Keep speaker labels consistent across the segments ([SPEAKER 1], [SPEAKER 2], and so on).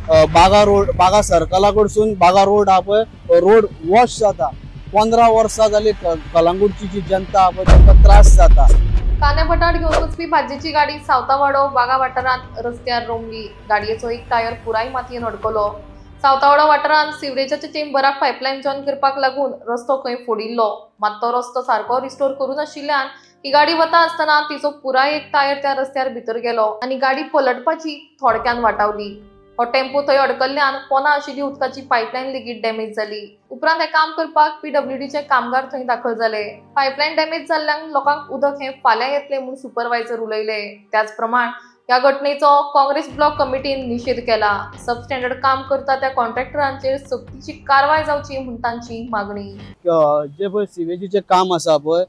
[SPEAKER 1] बागा सर्कला कडसून बागा रोड हा पळय रोड वॉश जाता। 15 वर्सां जाली कलंगूटची जी जनता हा पळय तांकां त्रास जाता।
[SPEAKER 2] कांदे बटाट घेऊन वचपी भाजयेची गाडी सावतावाडो बागा वाठारांत रस्त्यार रोमली। गाडयेचो एक टायर पुराय मातयेन अडकलो। सावतावाडो वाठारांत सिवरेजाच्या चेंबराक पायपलायन जॉइन करपाक लागून रस्तो खंय फोडिल्लो, मात तो रस्तो सारको रिस्टोर करून नाशिल्ल्यान ही गाडी वता आसतना तिचो पुराय एक टायर त्या रस्त्यार भितर गेलो आनी गाडी पलटपाची थोडक्यान वाटावली। हो टेम्पो थंय अडकल्ल्यान पोना आशिल्ली उदकाची पायपलायन लेगीत डॅमेज जाली। उपरांत हे काम करपाक PWDचे कामगार थंय दाखल जाले। पायपलायन डॅमेज जाल्ल्यान लोकांक उदक हे फाल्यां येतले म्हूण सुपरवायझर उलयले। त्याच प्रमाण या घटनेचो काँग्रेस ब्लॉक कमिटीन निषेध केला। सबस्टँडर्ड काम करता त्या कॉन्ट्रॅक्टरांचेर सक्तीची कारवाय जावची म्हूण तांची मागणी।
[SPEAKER 1] जे पळय सीवेजीचे काम आसा पळय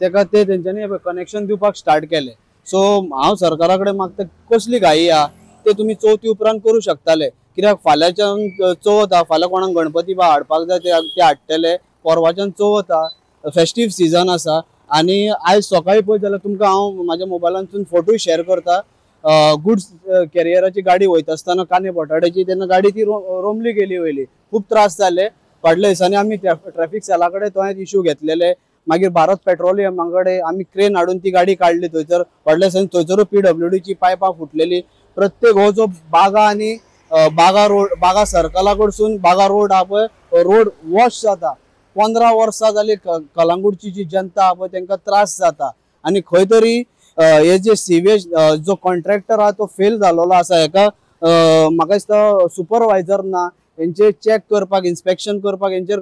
[SPEAKER 1] तेका ते तेंच्यांनी कनेक्शन दिवपाक स्टार्ट केले। सो हांव सरकारा कडेन मागता कसली घाई आहा ते तुम्ही चवथी उपरांत करू शकताले, कित्याक फाल्यांच्यान चवथ आहा, फाल्यां कोणाक गणपती बा हाडपाक जाय ते हाडटले, परवाच्यान चवथ आहा, फेस्टीव सीजन आसा। आणि आयज सकाळी पळयत जाल्यार तुमकां हांव म्हाज्या मोबायलांतून फोटोय शेअर करता। गुड्स कॅरियराची गाडी वयता आसतना कांदे बटाट्याची तेन्ना गाडी ती रोमली गेली वयली, खूब त्रास जाले। फाटल्या दिसांनी आमी ट्रॅफिक सेला कडेन तो इश्यू घेतलेले, मागीर भारत पेट्रोलियमा कडेन आमी क्रेन हाडून ती गाडी काडली थंयसर। फाटल्या दिसांनी थंयसरूय PWDची पायपां फुटलेली। प्रत्येक हो जो बागा आणि बागा सर्कला कडसून बागा रोड हा पळय रोड वॉश जाता। 15 वर्सां जाली कलंगूटची जी जनता हा पळय तांकां त्रास जाता। आणि खंय तरी हे जे सीवेज जो कॉन्ट्रॅक्टर हा तो फेल जाल्लो आसा। हेका म्हाका दिसता सुपरवायझर ना, हेंचे चेक करपाक इन्स्पेक्शन करपाक हेंचेर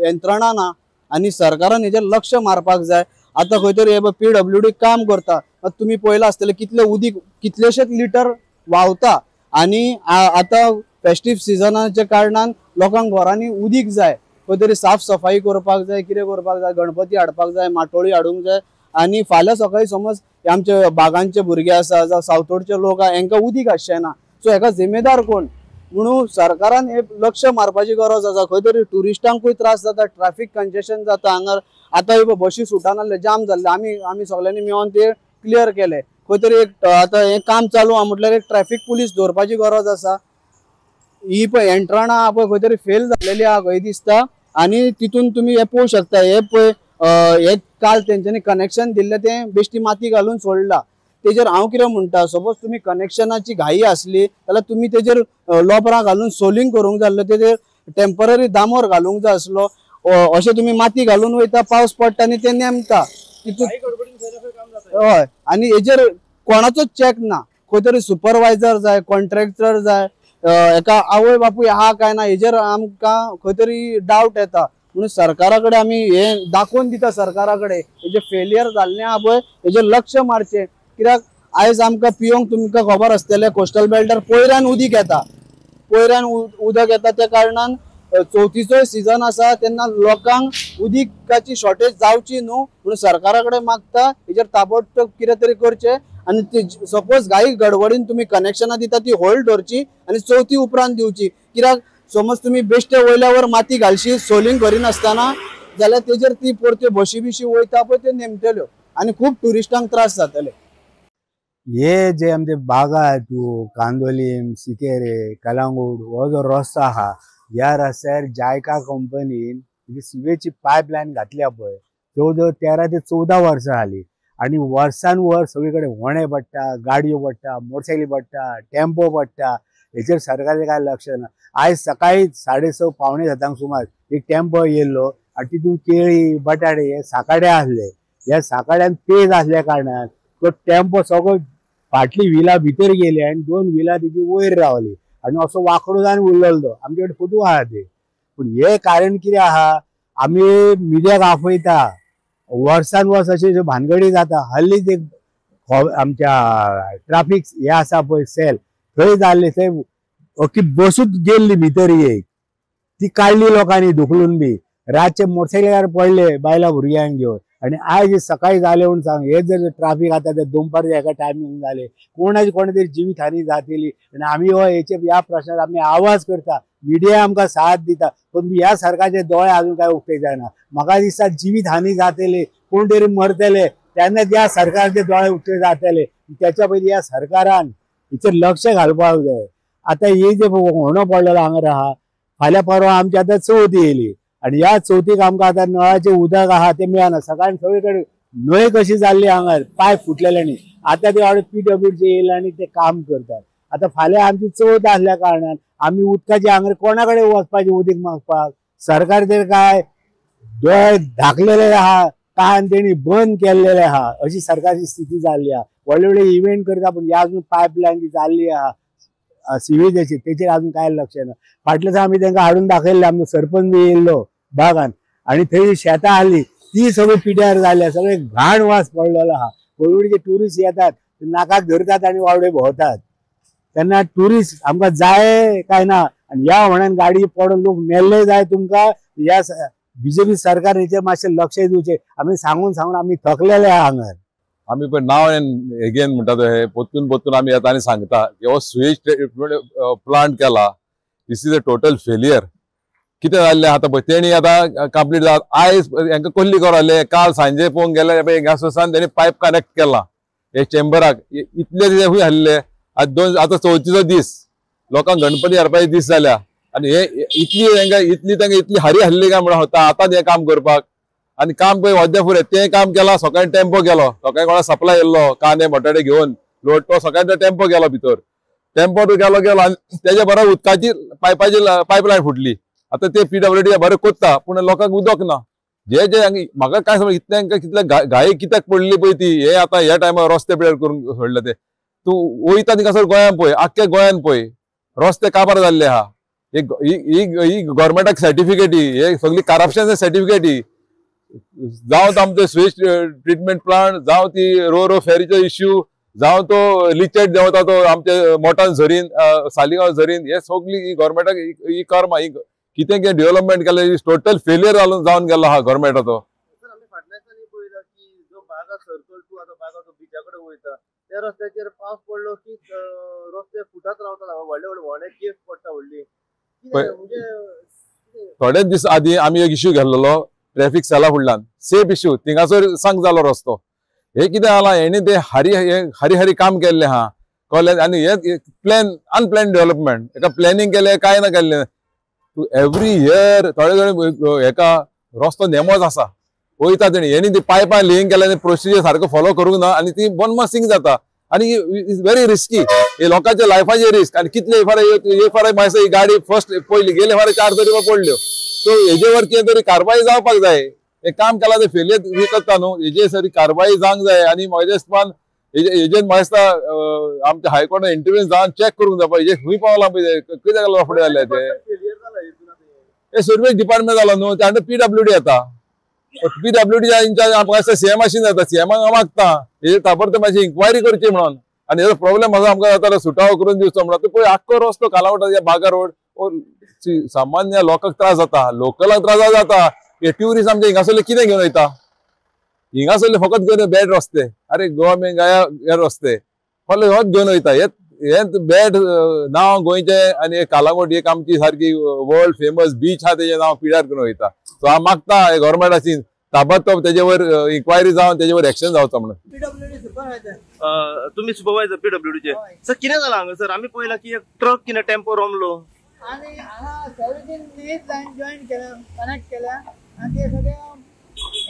[SPEAKER 1] यंत्रणा ना आणि सरकारान हेचेर लक्ष मारपाक जाय। आता खंय तरी हे PWD काम करता, तुम्ही पळयलां आसतलें कितले उदीक कितलेशेच लिटर व्हांवता आणि आता फेस्टीव सिजनाच्या कारणान लोकांक घरांनी उदीक जाय, खंय तरी साफ सफाई करपाक जाय, कितें करपाक जाय, गणपती हाडपाक जाय, माटोळी हाडूंक जाय। आणि फाल्यां सकाळी समज आमचे बागांचे भुरगे आसा जावं सावथोडचे लोक आहा हेंकां उदीक आसचें ना, सो हेका जिम्मेदार कोण? म्हणून सरकारान हे लक्ष मारपाची गरज आसा। खंय तरी टुरिस्टांकूय त्रास जाता, ट्रॅफिक कंजेशन जाता हांगा। आता हे बशी सुटानासले जाम जाल्ले, आमी सगळ्यांनी मेळोन ते क्लियर केले। खंय तरी एक आता हे काम चालू आहा म्हटल्यार एक ट्रॅफिक पुलीस दवरपाची गरज आसा। ही पळय यंत्रणा आहा पळय खंय तरी फेल जाल्लेली आहा कही दिसता। आणि तितून तुम्ही हे पळोवंक शकता, हे पळय हे काल तेंच्यांनी कनेक्शन दिल्ले ते बेश्टी माती घालून सोडला। तेजेर हांव कितें म्हणटा, सपोज तुम्ही कनेक्शनाची घाई आसली जाल्यार तुम्ही तेजेर लोबरां घालून सोलिंग करूंक जाय आसलें, तेजेर टेम्पररी दामोर घालूंक जाय आसलो। अशें तुम्ही माती घालून वयता, पावस पडटा आनी ते नेमता हय। आणि हेजेर कोणाचोच चेक ना, खंय तरी सुपरवायझर जाय, कॉन्ट्रॅक्टर जाय, एका आवय बापूय आहा काय ना हेजेर आमकां खंय तरी डावट येता। म्हणून सरकारा कडेन आमी हे दाखोवन दिता सरकारा कडेन हेजे फेलियर जाल्लें आहा पळय हेजेर लक्ष मारचें। कित्याक आयज आमकां पिवंक तुमकां खबर आसतलें कोस्टल बेल्टार पयऱ्यान उदीक येता, पयऱ्यान उदक येता त्या कारणान चवथीचो सीजन आसा तेन्ना लोकांक उदकाची शॉर्टेज जावची न्हू म्हणून सरकारा कडेन मागता हेजेर ताबडतोब कितें तरी करचें। आणि सपोज घाई गडबडीन तुम्ही कनेक्शनां दिता ती होल्ड दवरची आणि चवथी उपरांत दिवची। कित्याक समज तुम्ही बेश्टे वयल्यावर माती घालशी सोलिंग करिनासतना जाल्यार तेजेर ती परत्यो बशी बिशी वयता पळय त्यो नेमतल्यो आनी खूब टुरिस्टांक त्रास जातले।
[SPEAKER 3] हे जे आमचे बागा कांदोलीम, सिकेरे, कलंगूट हो जो रस्तो आहा ह्या रस्त्यार जायका कंपनीन सीवेची पायपलायन घातल्या पळय जवळ 13 ते 14 वर्सां जाली। आणि वर्सान वर सगळीकडे होणे पडटा, गाडयो पडटा, मोटरसायकली पडटा, टेम्पो पडटा, हेचेर सरकाराचें काय लक्ष ना। आयज सकाळी 6:30 पावणे 7 सुमार एक टेम्पो येयल्लो आणि तितून केळी बटाटे हे साकाडे आसले। ह्या साकाड्यान पेज आसल्या कारणान तो टेम्पो सगळो फाटली व्हिला भितर गेली आणि 2 व्हिला तिची वयर रावली आणि असो वांकडो जावन उरलेलो तो। आमचे कडेन फोटो आहा ते। पूण हे कारण कितें आहा, आमी मिडियाक आपयता वर्सान वर्स अशे भानगडी जाता। हल्लीच एक आमच्या ट्रॅफिक हे आसा पळय सेल थंय जाल्ले, थंय अख्खी बसूच गेल्ली भितर एक ती काडली लोकांनी धुकलून बी, रातचे मोटरसायकलीर पडले बायला भुरग्यांक घेवन। आणि आयज सकाळी जाले म्हणून सांग हे जर ट्रॅफिक आता ते दनपारचे एका टायमिंग जाले कोणाची तरी जिवीत हानी जातली। आणि आमी हेचे ह्या प्रश्नार आमी आवाज करता, मिडिया आमकां साथ दिता, पण ह्या सरकारचे दोळे अजून काय उक्ते जायना। म्हाका दिसता जिवीत हानी जातली, कोण तरी मरतले तेन्ना ह्या सरकारचे दोळे उक्ते जातले। त्याच्या पयलीं ह्या सरकारान हेचेर लक्ष घालपाक जाय। आता हे जे होणं पडलेलं हांगर आहा फाल्यां परवा आमची आता चवथ येयली आणि या चवथीक आमकां आता नळाचे उदक आहा ते मेळना सकाळी सगळे कडेन न्हंय कशी जाल्ली हांगर पायप फुटलेल्यांनी आता ते वाडे PWC येयले आणि ते काम करतात आता फाल्यां आमची चवथ आसल्या कारणान आमी उदकाची हांगर कोणा कडेन वचपाचें उदीक मागपाक सरकार तर काय दोळे धाकलेले आहा कान तेणी बंद केल्लेले आहा अशी सरकारची स्थिती जाल्ली आहा व्हडले व्हडले इव्हेंट करता पण ह्या अजून पायपलायन जी जाल्ली आहा सिवेजाची तेचेर अजून काय लक्ष ना फाटल्या दिसा आमी तांकां हाडून दाखयल्ले आमचो सरपंच बी येयल्लो बागान आणि थंय शेतां आसली ती सगळी पिड्यार जाल्या सगळे घाण वास पडलेलो आहा कोविडचे टुरिस्ट येतात नाकाक धरतात आणि वावडे भोंवतात तेन्ना टुरिस्ट आमकां जाय काय ना आणि ह्या होण्यान गाडी पडून लोक मेल्ले जाय तुमकां ह्या BJP सरकार हेचेर मातशें लक्ष दिवचें आमी सांगून आमी थकलेले आहा हांगर
[SPEAKER 4] आम्ही पण नाव एगेन म्हणटा हे पोतून आम्ही येता आणि सांगता हो स्वेज ट्रीटमेंट प्लांट केला दिस इज अ टोटल फेलियर कितें जाल्लें आतां पळय तेणी आतां कंप्लीट जाता आयज हांकां कोल्ली करले काल सांजे पळोवंक गेले ह्या सोसान तेणी पायप कनेक्ट केला हे चेंबराक इतले ते खूंय हाडले आतां चवथीचो दीस लोकांक गणपती हाडपाचे दीस जाल्या आणि हे इतली हारी हाडली काय म्हणून होता आतां हे काम करपाक आणि काम पळय वद्या फुडें तें काम केलां सकाळी टेम्पो गेलो सकाळी कोणा सप्लाय येयल्लो कांदे बटाटे घेवन लोड तो सकाळी टेम्पो गेलो भितर टेम्पो गेलो आनी तेजे बरोबर उदकाची पायपलायन फुटली आता ते PWD बरें कोत्ता पूण लोकांक उदक ना जे म्हाका काय समज इतले हांकां कितले घाई कित्याक पडली पळय ती हे आतां ह्या टायमार रस्ते पिड्यार करून सोडले ते तूं वयता थिंगासर गोंयान पळय आख्ख्या गोंयान पळय रस्ते काबार जाल्ले आहा ही गव्हर्मेंटाक सर्टिफिकेटी हे सगळी करप्शन सर्टिफिकेटी जावं आमचो स्वेज ट्रीटमेंट प्लांट जावं ती रो फेरीचो इश्यू जावं तो लिचेट देंवता तो आमचे मोटान झरीन सालिगांव झरीन हे सगळी ही गव्हर्मेंटाक ही कर्मा ही कितें कितें डेव्हलपमेंट केलें टोटल फेलियर जावन गेलो हा गव्हर्मेंटाचो
[SPEAKER 1] फाटल्या दिसांनी पळयला की जो बागा सर्कल टू आता बागा तो बिचा कडेन वयता त्या रस्त्याचेर पावस पडलो की रस्ते फुटत रावता व्हडले व्हडले व्हडे केस पडटा व्हडली म्हणजे
[SPEAKER 4] थोडेच दीस आदी आमी एक इश्यू घेतलेलो ट्रॅफिक सेला फुडल्यान सेफ इश्यू थिंगासर सांग जालो रस्तो हे कितें जाला हेणी ते हरी काम केल्ले हा कळ्ळें आनी हे प्लॅन अनप्लॅन डेव्हलपमेंट हेका प्लॅनिंग केलें काय ना केल्लें तू एवरी इयर थोडे हेका रस्तो नेमोच आसा वयता तेणी हेणी ती पायपां लिंक केल्या प्रोसिजर सारको फॉलो करूंक ना आनी ती बोनमास सिंक जाता आनी इज व्हेरी रिस्की हे लोकांच्या लायफाचे रिस्क आनी कितले फार मायसा ही गाडी फर्स्ट पयली गेले फार 4 तरी पडल्यो सो हेजेवर कितें तरी कारवाई जावपाक जाय हे काम केला ते फेलियर करता न्हू हेजे सरी कारवाई जावंक जाय आनी म्हज्या हिसपान हेजेर म्हाका दिसता आमच्या हायकोर्टान इंटरव्यू जावन चॅक करूंक जाय हेजे खंय पावला पळय कितें लागला फुडें जालें ते हे सर्वेज डिपार्टमेंट जाला न्हू ते अंडर PWD येता PWD इंचार्ज आमकां CM आशिल्लो जाता CMाक मागता हेजेर ताबडतोब मातशी इन्क्वायरी करची म्हणून आनी हेजो प्रॉब्लेम असो आमकां जातालो सुटावो करून दिवचो म्हणून पळय आख्खो रस्तो कालावटा बागा रोड सामान्य लोकांक त्रास जाता लोकलांक त्रास जाता हे ट्युरिस्ट आमचे हिंगासरले कितें घेवन वयता हिंगासरले फकत घेवन बॅड रस्ते अरे गव्हर्मेंट हे रस्ते फक्त होच घेवन वयता हे बॅड नांव गोंयचे आनी कालांगूट एक आमची सारकी वर्ल्ड फेमस बीच आहा तेजें नांव पिड्यार करून वयता सो हांव मागता गव्हर्मेंटाची ताबडतोब तेजेवर इन्क्वायरी जावन तेजेवर एक्शन जावचो म्हणून
[SPEAKER 5] तुम्ही सुपरवायझर PWDचे सर कितें जालां हांगा सर आमी पळयलां की एक ट्रक कितें टेम्पो रोमलो
[SPEAKER 6] आणि हांगा सर्विसीन नीट लायन जॉईन केल्या कनेक्ट केल्या आणि ते सगळे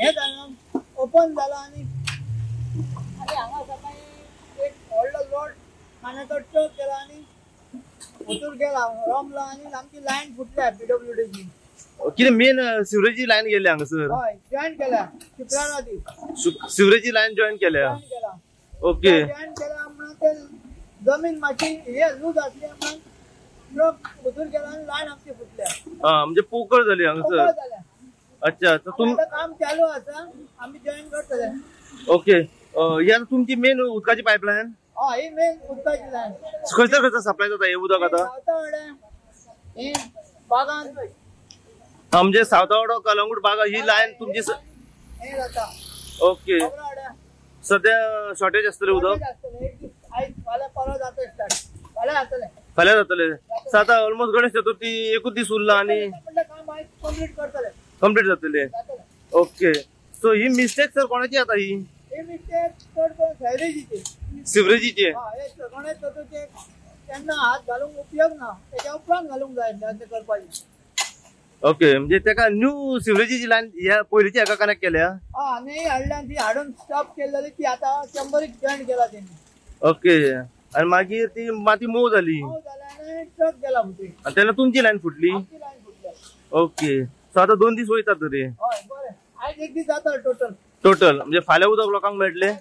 [SPEAKER 6] हे जालें ओपन झालं आणि हांगा सकाळी एक व्हडलो लोड खाण्याचो ट्रक केला आणि उतर गेला रोमलो आणि आमची लायन फुटल्या PWDची
[SPEAKER 5] कितें मेन सिवरेजी लायन गेले हांगा सर
[SPEAKER 6] हय जॉईन केल्या शुक्राराती
[SPEAKER 5] सिवरेजी लायन जॉईन केल्या ओके
[SPEAKER 6] जॉईन केल्या म्हणून ते जमीन मातशी हे लूज असले म्हणून ट्रक उतर गेला आणि लायन आमची फुटल्या
[SPEAKER 5] म्हणजे पोकळ झाली हांगा सर अच्छा तर तुमचं
[SPEAKER 6] काम चालू आसा आम्ही जॉईन करतले
[SPEAKER 5] ओके या तुमची मेन उदकाची पायपलायन
[SPEAKER 6] हय ही मेन उदकाची लायन
[SPEAKER 5] खंयसर सप्लाय जाता हे उदक आता
[SPEAKER 6] हे बागान
[SPEAKER 5] म्हणजे सावतावाडो कलंगूट बागा ही लायन तुमची
[SPEAKER 6] हे जाता
[SPEAKER 5] ओके सध्या शॉर्टेज आसतलें उदक
[SPEAKER 6] फाल्यां परवा जाता स्टार्ट फाल्यां जातलें
[SPEAKER 5] फाल्यां जातलें सो आतां ऑलमोस्ट गणेश चतुर्थी एकूच दीस उरला आनी
[SPEAKER 6] काम कंप्लीट करतले
[SPEAKER 5] कंप्लीट जातलें ओके सो ही मिस्टेक सर कोणाची आता ही
[SPEAKER 6] मिस्टेक चड करून सैरेजीची
[SPEAKER 5] सिवरेजीची
[SPEAKER 6] गणेश चतुर्थी तेन्ना हात घालूंक उपयोग ना, तेच्या उपरांत घालूंक जाय ते करपाचें.
[SPEAKER 5] ओके, म्हणजे त्याका न्यू सिवरेजीची लाईन ह्या पयलींची हाका कनेक्ट केल्या.
[SPEAKER 6] आनी हाडल्यान ती हाडून स्टॉप केली जाल्यार ती आतां 100 जॉईन केला तेणी.
[SPEAKER 5] ओके, आणि मागीर ती माती मोव झाली
[SPEAKER 6] जाल्यार ट्रक गेला फुटी,
[SPEAKER 5] आणि तेन्ना तुमची लाईन फुटली.
[SPEAKER 6] आमची लायन फुटल्या.
[SPEAKER 5] ओके, सो आता 2 दीस वयतात तरी
[SPEAKER 6] हय बरें, आयज एक दीस जाता टोटल.
[SPEAKER 5] टोटल, म्हणजे फाल्यां उदक लोकांक मेळटले.